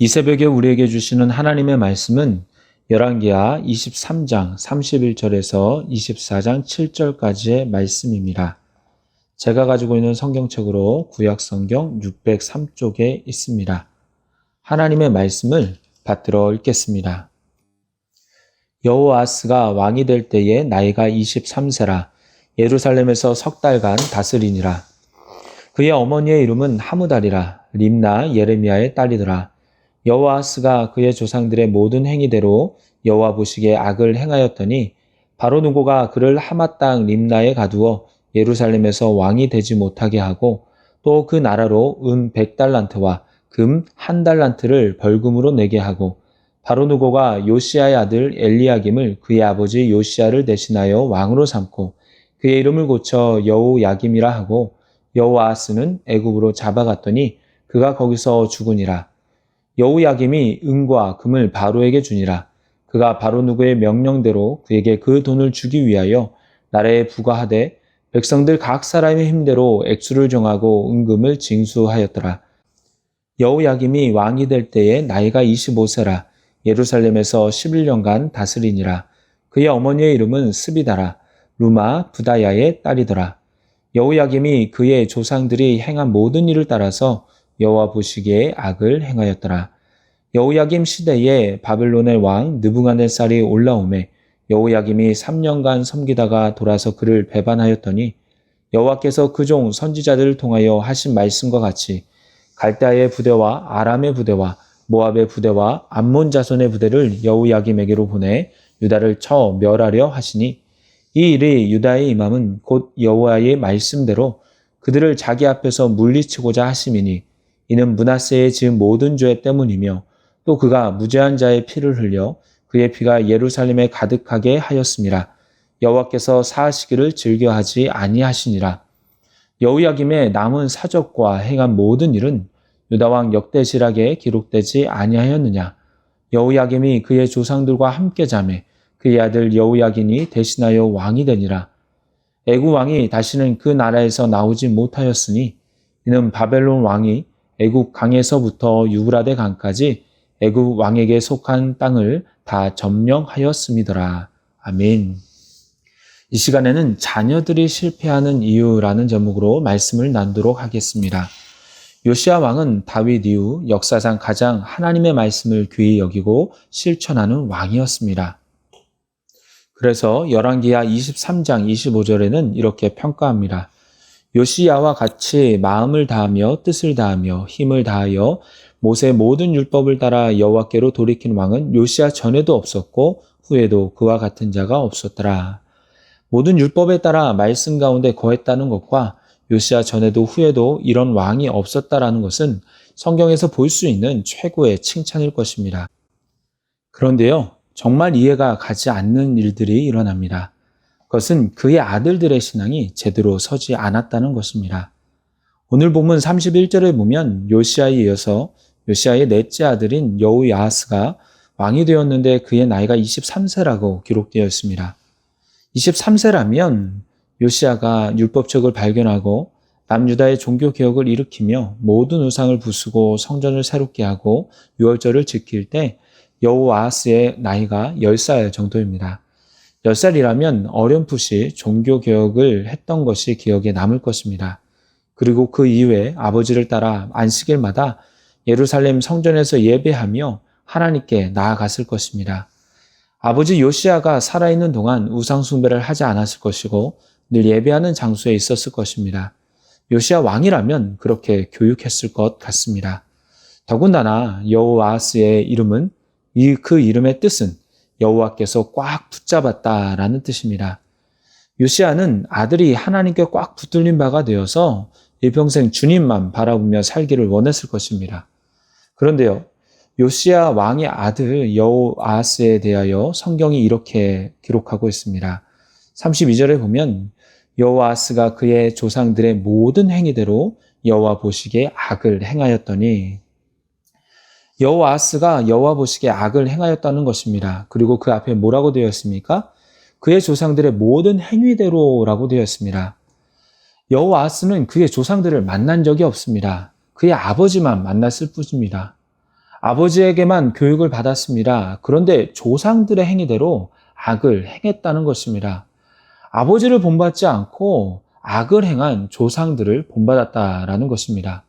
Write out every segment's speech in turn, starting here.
이 새벽에 우리에게 주시는 하나님의 말씀은 열왕기하 23장 31절에서 24장 7절까지의 말씀입니다. 제가 가지고 있는 성경책으로 구약성경 603쪽에 있습니다. 하나님의 말씀을 받들어 읽겠습니다. 여호아스가 왕이 될 때에 나이가 23세라 예루살렘에서 석 달간 다스리니라. 그의 어머니의 이름은 하무달이라 림나 예레미야의 딸이더라. 여호아스가 그의 조상들의 모든 행위대로 여호와 보시기에 악을 행하였더니 바로 누고가 그를 하맛 땅 림나에 가두어 예루살렘에서 왕이 되지 못하게 하고 또 그 나라로 은 100달란트와 금 1달란트를 벌금으로 내게 하고 바로 누고가 요시야의 아들 엘리야김을 그의 아버지 요시야를 대신하여 왕으로 삼고 그의 이름을 고쳐 여호야김이라 하고 여호아스는 애굽으로 잡아갔더니 그가 거기서 죽으니라. 여호야김이 은과 금을 바로에게 주니라. 그가 바로 누구의 명령대로 그에게 그 돈을 주기 위하여 나라에 부과하되 백성들 각 사람의 힘대로 액수를 정하고 은금을 징수하였더라. 여호야김이 왕이 될 때에 나이가 25세라 예루살렘에서 11년간 다스리니라. 그의 어머니의 이름은 스비다라 루마 부다야의 딸이더라. 여호야김이 그의 조상들이 행한 모든 일을 따라서 여호와 보시기에 악을 행하였더라. 여호야김 시대에 바벨론의 왕 느부갓네살이 올라오매 여호야김이 3년간 섬기다가 돌아서 그를 배반하였더니 여호와께서 그 종 선지자들을 통하여 하신 말씀과 같이 갈대아의 부대와 아람의 부대와 모압의 부대와 암몬 자손의 부대를 여호야김에게로 보내 유다를 쳐 멸하려 하시니 이 일이 유다의 임함은 곧 여호와의 말씀대로 그들을 자기 앞에서 물리치고자 하심이니 이는 므낫세의 지은 모든 죄 때문이며 또 그가 무죄한 자의 피를 흘려 그의 피가 예루살렘에 가득하게 하였음이라. 여호와께서 사하시기를 즐겨하지 아니하시니라. 여호야김의 남은 사적과 행한 모든 일은 유다왕 역대시락에 기록되지 아니하였느냐. 여호야김이 그의 조상들과 함께 자매 그의 아들 여호야긴이 대신하여 왕이 되니라. 애굽 왕이 다시는 그 나라에서 나오지 못하였으니 이는 바벨론 왕이 애굽 강에서부터 유브라데 강까지 애굽 왕에게 속한 땅을 다 점령하였음이더라. 아멘. 이 시간에는 자녀들이 실패하는 이유라는 제목으로 말씀을 나누도록 하겠습니다. 요시야 왕은 다윗 이후 역사상 가장 하나님의 말씀을 귀히 여기고 실천하는 왕이었습니다. 그래서 열왕기하 23장 25절에는 이렇게 평가합니다. 요시야와 같이 마음을 다하며 뜻을 다하며 힘을 다하여 모세의 모든 율법을 따라 여호와께로 돌이킨 왕은 요시야 전에도 없었고 후에도 그와 같은 자가 없었더라. 모든 율법에 따라 말씀 가운데 거했다는 것과 요시야 전에도 후에도 이런 왕이 없었다라는 것은 성경에서 볼 수 있는 최고의 칭찬일 것입니다. 그런데요, 정말 이해가 가지 않는 일들이 일어납니다. 그것은 그의 아들들의 신앙이 제대로 서지 않았다는 것입니다. 오늘 본문 31절에 보면 요시야에 이어서 요시야의 넷째 아들인 여호야하스가 왕이 되었는데 그의 나이가 23세라고 기록되어 있습니다. 23세라면 요시야가 율법책을 발견하고 남유다의 종교개혁을 일으키며 모든 우상을 부수고 성전을 새롭게 하고 유월절을 지킬 때 여호아하스의 나이가 10살 정도입니다. 10살이라면 어렴풋이 종교개혁을 했던 것이 기억에 남을 것입니다. 그리고 그 이후에 아버지를 따라 안식일마다 예루살렘 성전에서 예배하며 하나님께 나아갔을 것입니다. 아버지 요시야가 살아있는 동안 우상 숭배를 하지 않았을 것이고 늘 예배하는 장소에 있었을 것입니다. 요시야 왕이라면 그렇게 교육했을 것 같습니다. 더군다나 여호아하스의 이름은 그 이름의 뜻은 여호와께서 꽉 붙잡았다라는 뜻입니다. 요시야는 아들이 하나님께 꽉 붙들린 바가 되어서 일평생 주님만 바라보며 살기를 원했을 것입니다. 그런데요, 요시야 왕의 아들 여호아하스에 대하여 성경이 이렇게 기록하고 있습니다. 32절에 보면 여호아하스가 그의 조상들의 모든 행위대로 여호와 보시기에 악을 행하였더니 여호아하스가 여호와 보시기에 악을 행하였다는 것입니다. 그리고 그 앞에 뭐라고 되어 있습니까? 그의 조상들의 모든 행위대로라고 되어 있습니다. 여호아하스는 그의 조상들을 만난 적이 없습니다. 그의 아버지만 만났을 뿐입니다. 아버지에게만 교육을 받았습니다. 그런데 조상들의 행위대로 악을 행했다는 것입니다. 아버지를 본받지 않고 악을 행한 조상들을 본받았다라는 것입니다.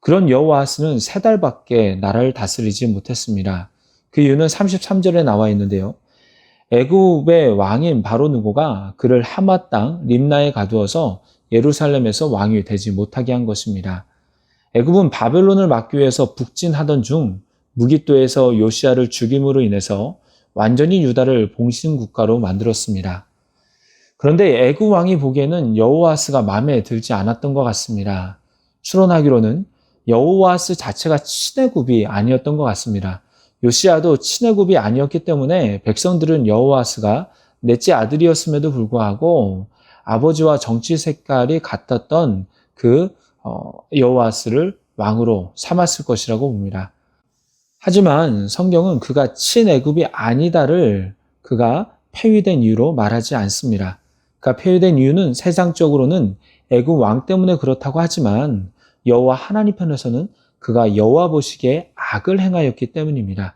그런 여호아스는 3달밖에 나라를 다스리지 못했습니다. 그 이유는 33절에 나와 있는데요. 애굽의 왕인 바로누고가 그를 하마 땅 림나에 가두어서 예루살렘에서 왕이 되지 못하게 한 것입니다. 애굽은 바벨론을 막기 위해서 북진하던 중 무깃도에서 요시야를 죽임으로 인해서 완전히 유다를 봉신국가로 만들었습니다. 그런데 애굽 왕이 보기에는 여호아스가 마음에 들지 않았던 것 같습니다. 추론하기로는 여호아스 자체가 친애굽이 아니었던 것 같습니다. 요시야도 친애굽이 아니었기 때문에 백성들은 여호아스가 넷째 아들이었음에도 불구하고 아버지와 정치 색깔이 같았던 그 여호아스를 왕으로 삼았을 것이라고 봅니다. 하지만 성경은 그가 친애굽이 아니다를 그가 폐위된 이유로 말하지 않습니다. 그가 폐위된 이유는 세상적으로는 애굽 왕 때문에 그렇다고 하지만 여호와 하나님 편에서는 그가 여호와 보시기에 악을 행하였기 때문입니다.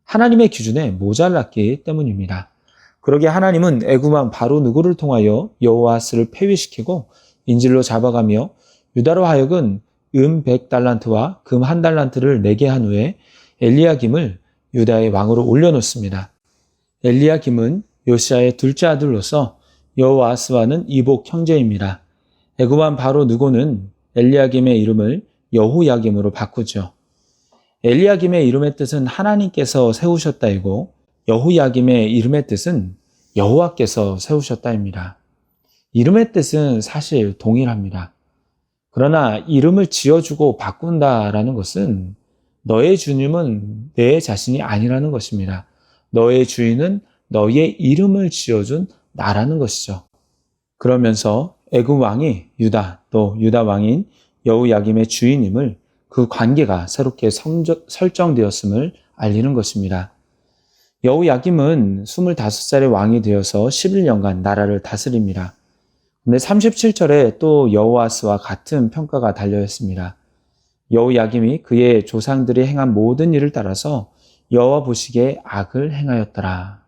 하나님의 기준에 모자랐기 때문입니다. 그러기에 하나님은 애굽 왕 바로누고를 통하여 여호아스를 폐위시키고 인질로 잡아가며 유다로 하여금 100달란트와 금 1달란트를 내게 한 후에 엘리야김을 유다의 왕으로 올려놓습니다. 엘리야김은 요시야의 둘째 아들로서 여호아스와는 이복 형제입니다. 애굽 왕 바로누고는 엘리야김의 이름을 여호야김으로 바꾸죠. 엘리야김의 이름의 뜻은 하나님께서 세우셨다이고 여호야김의 이름의 뜻은 여호와께서 세우셨다입니다. 이름의 뜻은 사실 동일합니다. 그러나 이름을 지어주고 바꾼다라는 것은 너의 주님은 내 자신이 아니라는 것입니다. 너의 주인은 너의 이름을 지어준 나라는 것이죠. 그러면서 애굽 왕이 유다, 또 유다 왕인 여호야김의 주인임을 그 관계가 새롭게 설정되었음을 알리는 것입니다. 여호야김은 25살의 왕이 되어서 11년간 나라를 다스립니다. 근데 37절에 또 여호아스와 같은 평가가 달려 있습니다. 여호야김이 그의 조상들이 행한 모든 일을 따라서 여호와 보시기에 악을 행하였더라.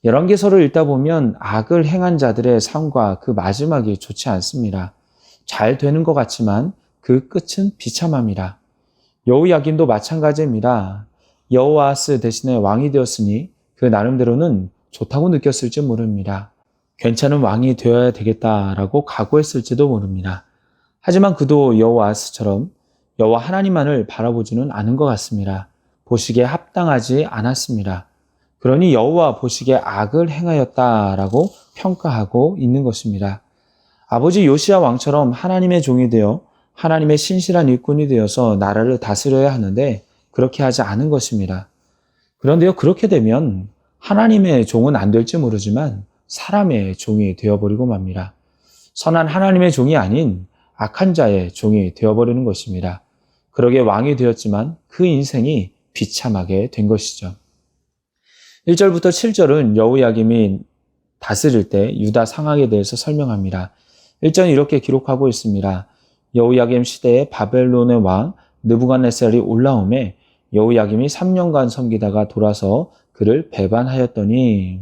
열왕기서를 읽다 보면 악을 행한 자들의 삶과 그 마지막이 좋지 않습니다. 잘 되는 것 같지만 그 끝은 비참합니다. 여호야김도 마찬가지입니다. 여호아스 대신에 왕이 되었으니 그 나름대로는 좋다고 느꼈을지 모릅니다. 괜찮은 왕이 되어야 되겠다라고 각오했을지도 모릅니다. 하지만 그도 여호아스처럼 여호와 하나님만을 바라보지는 않은 것 같습니다. 보시기에 합당하지 않았습니다. 그러니 여호와 보시기에 악을 행하였다라고 평가하고 있는 것입니다. 아버지 요시야 왕처럼 하나님의 종이 되어 하나님의 신실한 일꾼이 되어서 나라를 다스려야 하는데 그렇게 하지 않은 것입니다. 그런데요, 그렇게 되면 하나님의 종은 안 될지 모르지만 사람의 종이 되어버리고 맙니다. 선한 하나님의 종이 아닌 악한 자의 종이 되어버리는 것입니다. 그러게 왕이 되었지만 그 인생이 비참하게 된 것이죠. 1절부터 7절은 여호야김이 다스릴 때 유다 상황에 대해서 설명합니다. 1절은 이렇게 기록하고 있습니다. 여호야김 시대에 바벨론의 왕 느부갓네살이 올라오매 여호야김이 3년간 섬기다가 돌아서 그를 배반하였더니,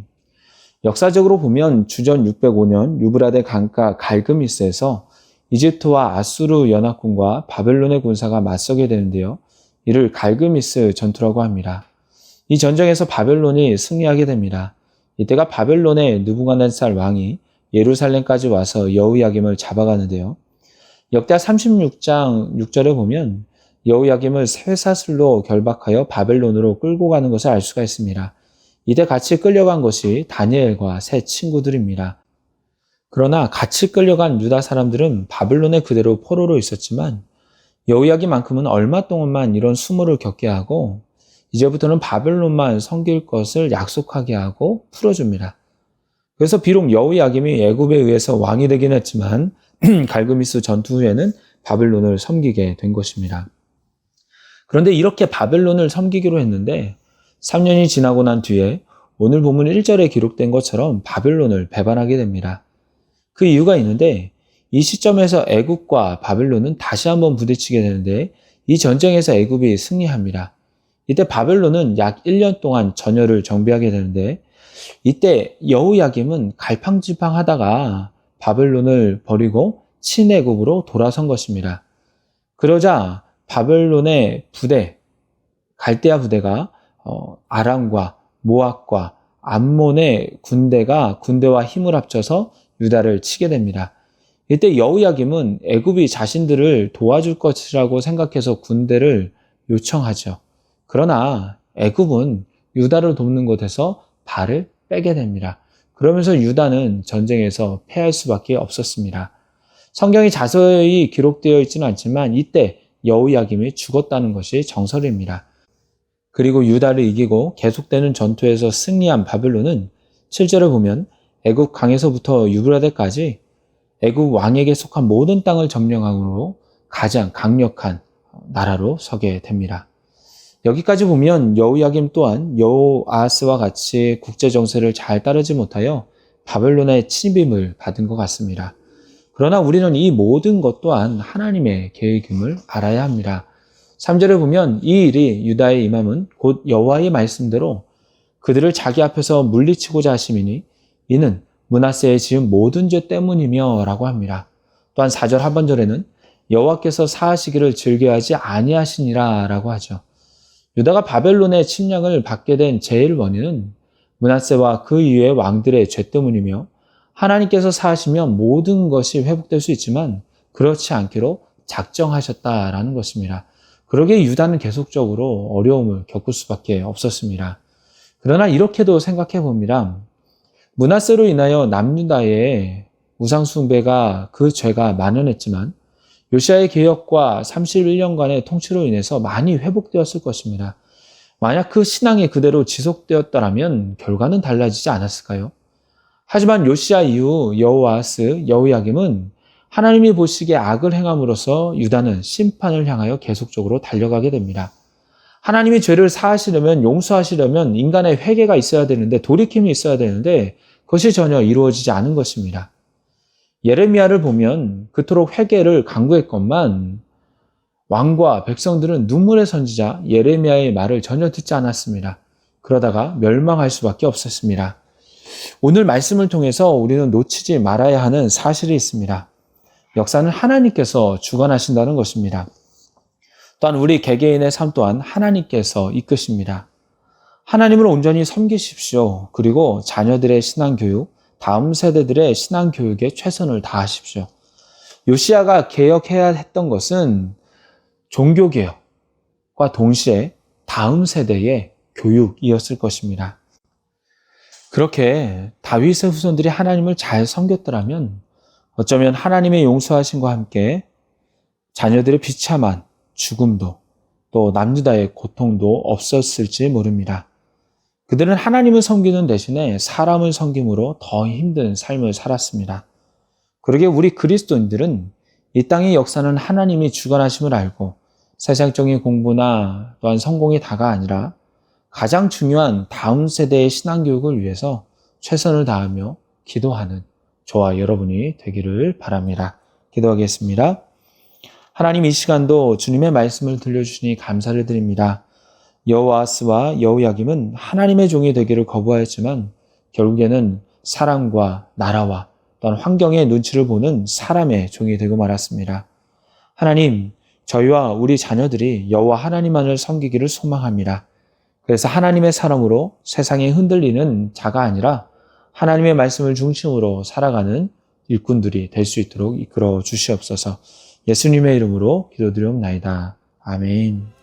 역사적으로 보면 주전 605년 유브라데 강가 갈그미스에서 이집트와 아수르 연합군과 바벨론의 군사가 맞서게 되는데요. 이를 갈그미스 전투라고 합니다. 이 전쟁에서 바벨론이 승리하게 됩니다. 이때가 바벨론의 느부갓네살 왕이 예루살렘까지 와서 여호야김을 잡아가는데요. 역대하 36장 6절에 보면 여호야김을 쇠사슬로 결박하여 바벨론으로 끌고 가는 것을 알 수가 있습니다. 이때 같이 끌려간 것이 다니엘과 세 친구들입니다. 그러나 같이 끌려간 유다 사람들은 바벨론에 그대로 포로로 있었지만 여호야김만큼은 얼마 동안만 이런 수모를 겪게 하고 이제부터는 바벨론만 섬길 것을 약속하게 하고 풀어줍니다. 그래서 비록 여호야김이 애굽에 의해서 왕이 되긴 했지만 갈그미스 전투 후에는 바벨론을 섬기게 된 것입니다. 그런데 이렇게 바벨론을 섬기기로 했는데 3년이 지나고 난 뒤에 오늘 본문 1절에 기록된 것처럼 바벨론을 배반하게 됩니다. 그 이유가 있는데 이 시점에서 애굽과 바벨론은 다시 한번 부딪히게 되는데 이 전쟁에서 애굽이 승리합니다. 이때 바벨론은 약 1년 동안 전열을 정비하게 되는데 이때 여호야김은 갈팡질팡하다가 바벨론을 버리고 친애굽으로 돌아선 것입니다. 그러자 바벨론의 부대, 갈대아 부대가 아람과 모압과 암몬의 군대와 힘을 합쳐서 유다를 치게 됩니다. 이때 여호야김은 애굽이 자신들을 도와줄 것이라고 생각해서 군대를 요청하죠. 그러나 애굽은 유다를 돕는 곳에서 발을 빼게 됩니다. 그러면서 유다는 전쟁에서 패할 수밖에 없었습니다. 성경이 자세히 기록되어 있지는 않지만 이때 여호야김이 죽었다는 것이 정설입니다. 그리고 유다를 이기고 계속되는 전투에서 승리한 바벨론은 7절을 보면 애굽 강에서부터 유브라데까지 애굽 왕에게 속한 모든 땅을 점령함으로 가장 강력한 나라로 서게 됩니다. 여기까지 보면 여호야김 또한 여호아스와 같이 국제 정세를 잘 따르지 못하여 바벨론의 침입을 받은 것 같습니다. 그러나 우리는 이 모든 것 또한 하나님의 계획임을 알아야 합니다. 3절에 보면 이 일이 유다의 임함은 곧 여호와의 말씀대로 그들을 자기 앞에서 물리치고자 하심이니 이는 므낫세의 지은 모든 죄 때문이며 라고 합니다. 또한 4절 하반절에는 여호와께서 사하시기를 즐겨하지 아니하시니라 라고 하죠. 유다가 바벨론의 침략을 받게 된 제일 원인은 므낫세와 그 이후의 왕들의 죄 때문이며 하나님께서 사하시면 모든 것이 회복될 수 있지만 그렇지 않기로 작정하셨다라는 것입니다. 그러기에 유다는 계속적으로 어려움을 겪을 수밖에 없었습니다. 그러나 이렇게도 생각해 봅니다. 므낫세로 인하여 남유다의 우상숭배가 그 죄가 만연했지만 요시아의 개혁과 31년간의 통치로 인해서 많이 회복되었을 것입니다. 만약 그 신앙이 그대로 지속되었더라면 결과는 달라지지 않았을까요? 하지만 요시아 이후 여호아스, 여호야김은 하나님이 보시기에 악을 행함으로써 유다는 심판을 향하여 계속적으로 달려가게 됩니다. 하나님이 죄를 사하시려면, 용서하시려면 인간의 회개가 있어야 되는데, 돌이킴이 있어야 되는데 그것이 전혀 이루어지지 않은 것입니다. 예레미야를 보면 그토록 회개를 강구했건만 왕과 백성들은 눈물의 선지자 예레미야의 말을 전혀 듣지 않았습니다. 그러다가 멸망할 수밖에 없었습니다. 오늘 말씀을 통해서 우리는 놓치지 말아야 하는 사실이 있습니다. 역사는 하나님께서 주관하신다는 것입니다. 또한 우리 개개인의 삶 또한 하나님께서 이끄십니다. 하나님을 온전히 섬기십시오. 그리고 자녀들의 신앙교육, 다음 세대들의 신앙교육에 최선을 다하십시오. 요시야가 개혁해야 했던 것은 종교개혁과 동시에 다음 세대의 교육이었을 것입니다. 그렇게 다윗의 후손들이 하나님을 잘 섬겼더라면 어쩌면 하나님의 용서하심과 함께 자녀들의 비참한 죽음도 또 남유다의 고통도 없었을지 모릅니다. 그들은 하나님을 섬기는 대신에 사람을 섬김으로 더 힘든 삶을 살았습니다. 그러기에 우리 그리스도인들은 이 땅의 역사는 하나님이 주관하심을 알고 세상적인 공부나 또한 성공이 다가 아니라 가장 중요한 다음 세대의 신앙교육을 위해서 최선을 다하며 기도하는 저와 여러분이 되기를 바랍니다. 기도하겠습니다. 하나님, 이 시간도 주님의 말씀을 들려주시니 감사를 드립니다. 여호아스와 여호야김은 하나님의 종이 되기를 거부하였지만 결국에는 사람과 나라와 또한 환경의 눈치를 보는 사람의 종이 되고 말았습니다. 하나님, 저희와 우리 자녀들이 여호와 하나님만을 섬기기를 소망합니다. 그래서 하나님의 사람으로 세상에 흔들리는 자가 아니라 하나님의 말씀을 중심으로 살아가는 일꾼들이 될 수 있도록 이끌어 주시옵소서. 예수님의 이름으로 기도드리옵나이다. 아멘.